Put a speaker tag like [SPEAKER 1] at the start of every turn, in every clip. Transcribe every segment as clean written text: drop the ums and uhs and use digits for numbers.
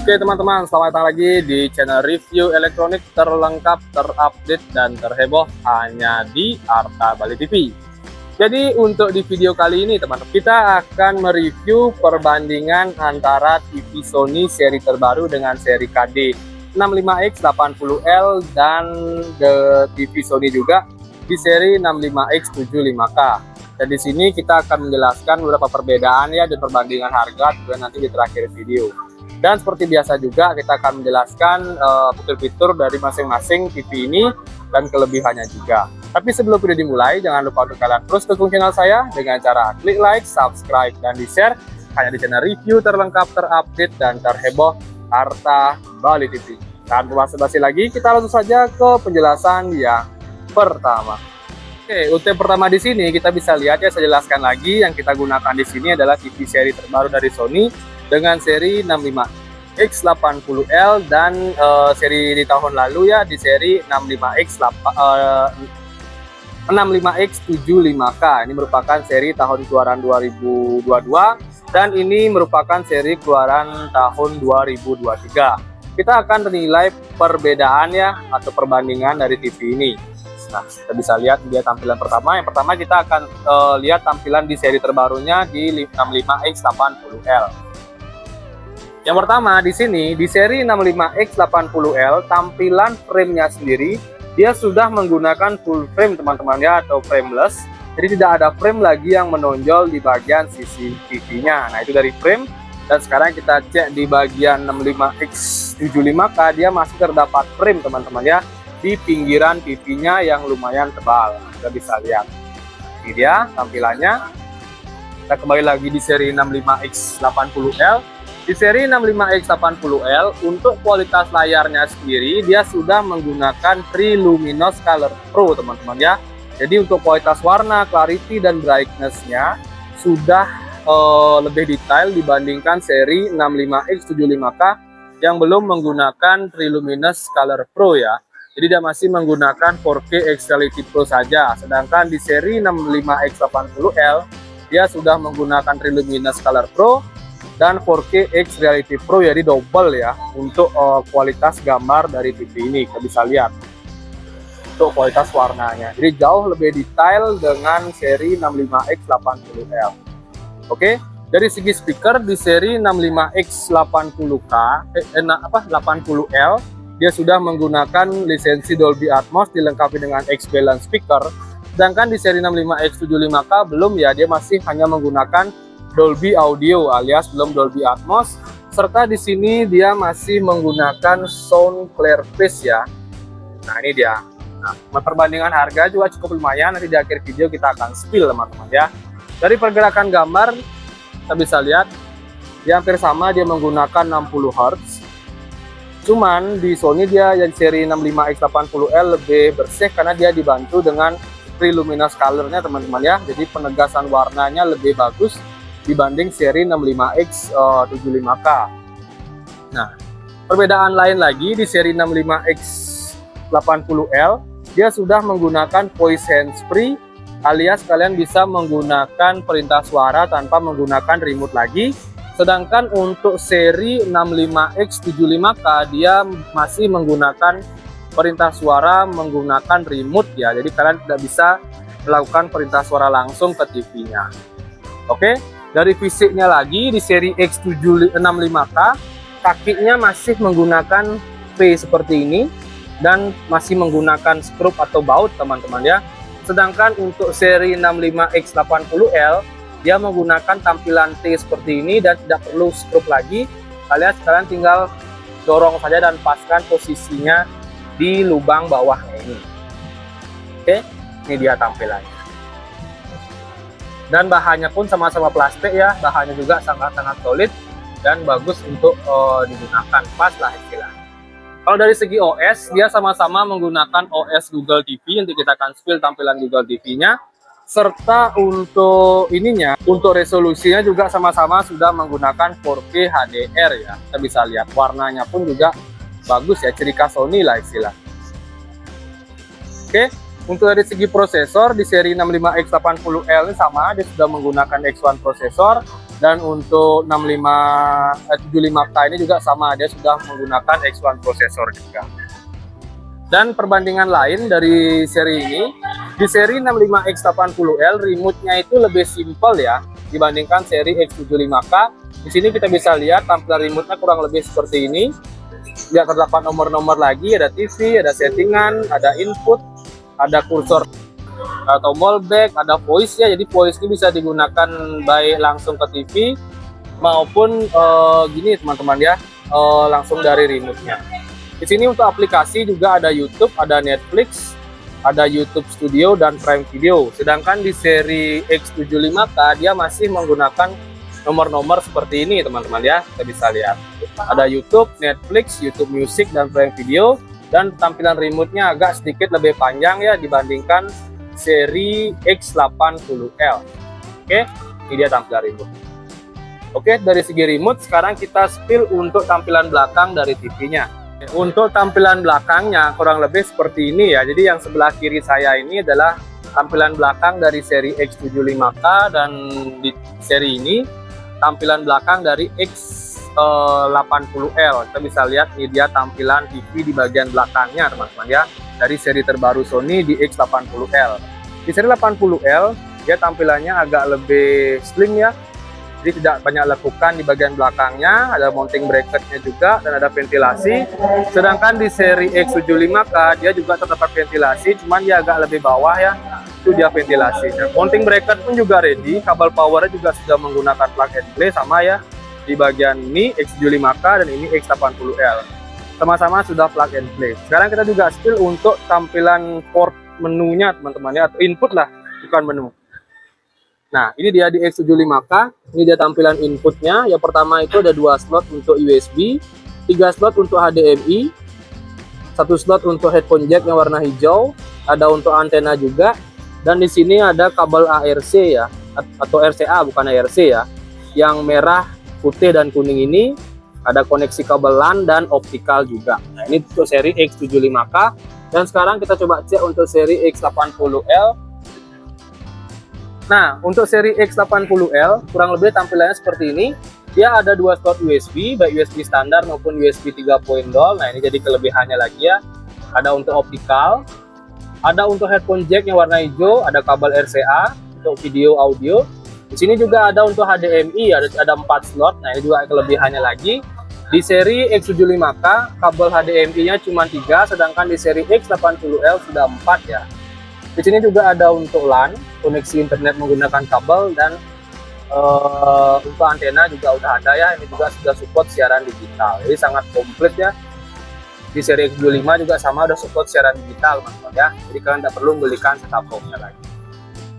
[SPEAKER 1] Oke teman-teman, selamat datang lagi di channel review elektronik terlengkap, terupdate, dan terheboh hanya di Arta Bali TV. Jadi untuk di video kali ini teman-teman, kita akan mereview perbandingan antara TV Sony seri terbaru dengan seri KD 65X 80L dan TV Sony juga di seri 65X 75K. Dan di sini kita akan menjelaskan beberapa perbedaan ya dan perbandingan harga juga nanti di terakhir video. Dan seperti biasa juga kita akan menjelaskan fitur-fitur dari masing-masing TV ini dan kelebihannya juga. Tapi sebelum video dimulai, jangan lupa untuk kalian terus dukung channel saya dengan cara klik like, subscribe, dan di-share hanya di channel review terlengkap, terupdate, dan terheboh Arta Bali TV. Tanpa basa-basi lagi, kita langsung saja ke penjelasan yang pertama. Oke, untuk yang pertama di sini kita bisa lihat ya, saya jelaskan lagi yang kita gunakan di sini adalah TV seri terbaru dari Sony dengan seri 65X 80L dan seri di tahun lalu ya di seri 65X 75K. Ini merupakan seri tahun keluaran 2022 dan ini merupakan seri keluaran tahun 2023. Kita akan menilai perbedaan ya atau perbandingan dari TV ini. Nah, kita bisa lihat dia tampilan pertama. Yang pertama kita akan lihat tampilan di seri terbarunya di 65X 80L. Yang pertama di sini di seri 65X 80L tampilan framenya sendiri dia sudah menggunakan full frame teman-teman ya, atau frameless. Jadi tidak ada frame lagi yang menonjol di bagian sisi TV-nya. Nah, itu dari frame. Dan sekarang kita cek di bagian 65X 75K dia masih terdapat frame teman-teman ya di pinggiran TV-nya yang lumayan tebal. Kita bisa lihat. Ini dia tampilannya. Kita kembali lagi di seri 65X 80L. Di seri 65X 80L untuk kualitas layarnya sendiri dia sudah menggunakan Triluminos Color Pro teman-teman ya. Jadi untuk kualitas warna, clarity, dan brightness-nya sudah lebih detail dibandingkan seri 65X 75K yang belum menggunakan Triluminos Color Pro ya. Jadi dia masih menggunakan 4K X-Reality Pro saja. Sedangkan di seri 65X 80L dia sudah menggunakan Triluminos Color Pro dan 4K X-Reality Pro, jadi double ya untuk kualitas gambar dari TV ini. Kita bisa lihat untuk kualitas warnanya, jadi jauh lebih detail dengan seri 65X 80L. Oke, dari segi speaker di seri 65X 80K 80L dia sudah menggunakan lisensi Dolby Atmos dilengkapi dengan X-Balance speaker. Sedangkan di seri 65X 75K belum ya, dia masih hanya menggunakan Dolby Audio alias belum Dolby Atmos, serta di sini dia masih menggunakan Sound Clearface ya. Nah, ini dia. Nah, perbandingan harga juga cukup lumayan. Nanti di akhir video kita akan spill teman-teman ya. Dari pergerakan gambar kita bisa lihat dia hampir sama, dia menggunakan 60 Hz. Cuman di Sony dia yang seri 65X 80L lebih bersih karena dia dibantu dengan Triluminos color-nya teman-teman ya. Jadi penegasan warnanya lebih bagus dibanding seri 65X 75K. Nah, perbedaan lain lagi di seri 65X 80L dia sudah menggunakan voice hands-free alias kalian bisa menggunakan perintah suara tanpa menggunakan remote lagi. Sedangkan untuk seri 65X 75K dia masih menggunakan perintah suara menggunakan remote ya. Jadi kalian tidak bisa melakukan perintah suara langsung ke TV-nya. Oke, dari fisiknya lagi di seri X65K kakinya masih menggunakan V seperti ini dan masih menggunakan skrup atau baut teman-teman ya. Sedangkan untuk seri 65X 80L dia menggunakan tampilan T seperti ini dan tidak perlu skrup lagi. Kalian tinggal dorong saja dan paskan posisinya di lubang bawahnya ini. Oke, ini dia tampilannya. Dan bahannya pun sama-sama plastik ya, bahannya juga sangat-sangat solid dan bagus untuk digunakan, pas lah istilahnya. Kalau dari segi OS dia sama-sama menggunakan OS Google TV, nanti kita akan spill tampilan Google TV-nya. Serta untuk ininya, untuk resolusinya juga sama-sama sudah menggunakan 4K HDR ya. Kita bisa lihat warnanya pun juga bagus ya, ciri khas Sony lah istilahnya. Oke. Untuk dari segi prosesor di seri 65X 80L ini sama, dia sudah menggunakan X1 prosesor Dan untuk 75K ini juga sama, dia sudah menggunakan X1 prosesor juga. Dan perbandingan lain dari seri ini, di seri 65X80L remote-nya itu lebih simpel ya dibandingkan seri X75K. Di sini kita bisa lihat tampilan remote-nya kurang lebih seperti ini. Ya, terdapat nomor-nomor lagi, ada TV, ada settingan, ada input, ada kursor, tombol back, ada voice ya. Jadi voice ini bisa digunakan baik langsung ke TV maupun gini teman-teman ya, langsung dari remote-nya. Di sini untuk aplikasi juga ada YouTube, ada Netflix, ada YouTube Studio dan Prime Video. Sedangkan di seri X75K dia masih menggunakan nomor-nomor seperti ini teman-teman ya. Kita bisa lihat ada YouTube, Netflix, YouTube Music dan Prime Video. Dan tampilan remote-nya agak sedikit lebih panjang ya dibandingkan seri X80L. Oke, ini dia tampilan remote. Oke, dari segi remote sekarang kita spill untuk tampilan belakang dari TV-nya. Untuk tampilan belakangnya kurang lebih seperti ini ya. Jadi yang sebelah kiri saya ini adalah tampilan belakang dari seri X75K, dan di seri ini tampilan belakang dari X80L. Kita bisa lihat ini dia tampilan TV di bagian belakangnya teman-teman ya, dari seri terbaru Sony di X80L. Di seri 80L dia tampilannya agak lebih slim ya, jadi tidak banyak lekukan di bagian belakangnya, ada mounting bracketnya juga dan ada ventilasi. Sedangkan di seri X75K dia juga terdapat ventilasi, cuman dia agak lebih bawah ya, itu dia ventilasinya. Mounting bracket pun juga ready, kabel powernya juga sudah menggunakan plug and play sama ya, di bagian ini X75K dan ini X80L sama-sama sudah plug and play. Sekarang kita juga spill untuk tampilan port menunya teman-teman ya, atau input lah, bukan menu. Nah, ini dia di X75K, ini dia tampilan inputnya. Yang pertama itu ada 2 slot untuk USB, 3 slot untuk HDMI, 1 slot untuk headphone jack yang warna hijau, ada untuk antena juga, dan di sini ada kabel ARC ya, atau RCA bukan ARC ya, yang merah, putih dan kuning ini. Ada koneksi kabel LAN dan optikal juga. Nah, ini untuk seri X75K. Dan sekarang kita coba cek untuk seri X80L. Nah, untuk seri X80L kurang lebih tampilannya seperti ini. Dia ada 2 slot USB, baik USB standar maupun USB 3.0. Nah, ini jadi kelebihannya lagi ya. Ada untuk optikal, ada untuk headphone jack yang warna hijau, ada kabel RCA untuk video audio. Di sini juga ada untuk HDMI, ada 4 slot. Nah, ini juga kelebihannya lagi. Di seri X75K kabel HDMI-nya cuma 3, sedangkan di seri X80L sudah 4 ya. Di sini juga ada untuk LAN, koneksi internet menggunakan kabel, dan untuk antena juga udah ada ya. Ini juga sudah support siaran digital, jadi sangat komplit ya. Di seri X25 juga sama, udah support siaran digital teman-teman ya. Jadi kalian tidak perlu belikan set-top box-nya lagi.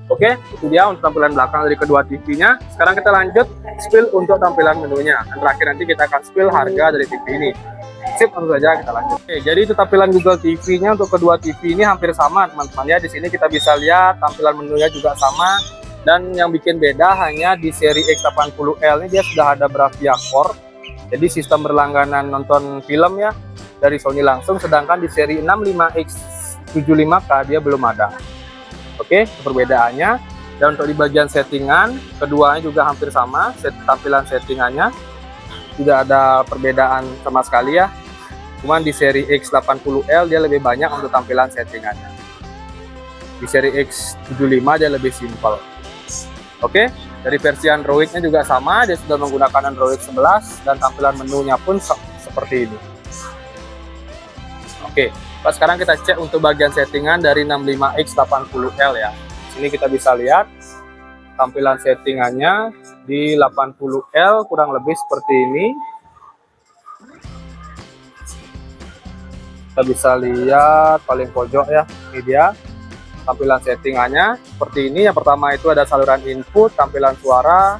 [SPEAKER 1] Oke, itu dia untuk tampilan belakang dari kedua TV-nya. Sekarang kita lanjut spill untuk tampilan menunya. Dan terakhir nanti kita akan spill harga dari TV ini. Sip, langsung saja kita lanjut. Oke, jadi itu tampilan Google TV-nya untuk kedua TV ini hampir sama teman-teman ya. Di sini kita bisa lihat tampilan menunya juga sama, dan yang bikin beda hanya di seri X80L ini dia sudah ada Bravia Core. Jadi sistem berlangganan nonton film ya dari Sony langsung, sedangkan di seri 65X75K dia belum ada. Oke, perbedaannya. Dan untuk di bagian settingan keduanya juga hampir sama, tampilan settingannya tidak ada perbedaan sama sekali ya. Cuman di seri X80L dia lebih banyak untuk tampilan settingannya. Di seri X75 dia lebih simpel. Oke, dari versi Android-nya juga sama, dia sudah menggunakan Android 11 dan tampilan menunya pun seperti ini. Oke, sekarang kita cek untuk bagian settingan dari 65X80L ya. Sini kita bisa lihat tampilan settingannya di 80L kurang lebih seperti ini. Kita bisa lihat paling pojok ya, ini dia tampilan settingannya seperti ini. Yang pertama itu ada saluran input, tampilan suara,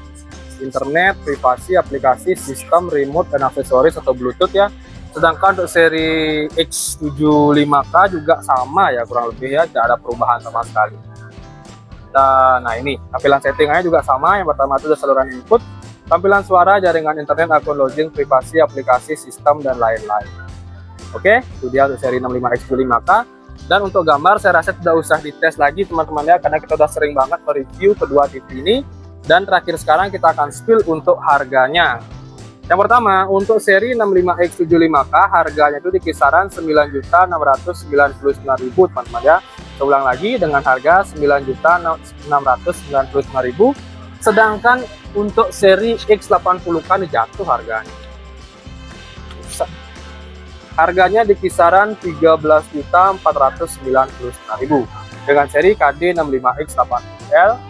[SPEAKER 1] internet, privasi, aplikasi, sistem, remote, dan aksesoris atau Bluetooth ya. Sedangkan untuk seri X75K juga sama ya, kurang lebih ya, tidak ada perubahan sama sekali. Nah, ini tampilan settingannya juga sama. Yang pertama itu ada saluran input, tampilan suara, jaringan internet, akun login, privasi, aplikasi, sistem, dan lain-lain. Oke, itu dia untuk seri 65X75K. Dan untuk gambar saya rasa tidak usah dites lagi teman-teman ya, karena kita udah sering banget mereview kedua TV ini. Dan terakhir sekarang kita akan spill untuk harganya. Yang pertama, untuk seri 65X75K harganya itu di kisaran 9.699.000 teman-teman ya. Saya ulang lagi, dengan harga 9.699.000. Sedangkan untuk seri X80K ini jatuh harganya. Harganya di kisaran 13.499.000 dengan seri KD65X80L.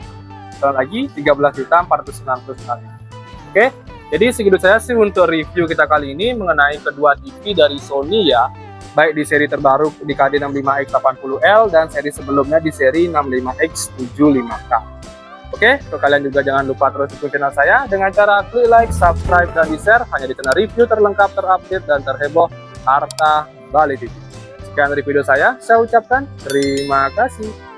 [SPEAKER 1] Sekali lagi 13.499.000. Oke. Jadi segitu saja sih untuk review kita kali ini mengenai kedua TV dari Sony ya, baik di seri terbaru di KD65X80L dan seri sebelumnya di seri 65X75K. Oke, untuk kalian juga jangan lupa terus dukung channel saya dengan cara klik like, subscribe, dan di-share hanya di channel review terlengkap, terupdate, dan terheboh harta Bali TV. Sekian dari video saya ucapkan terima kasih.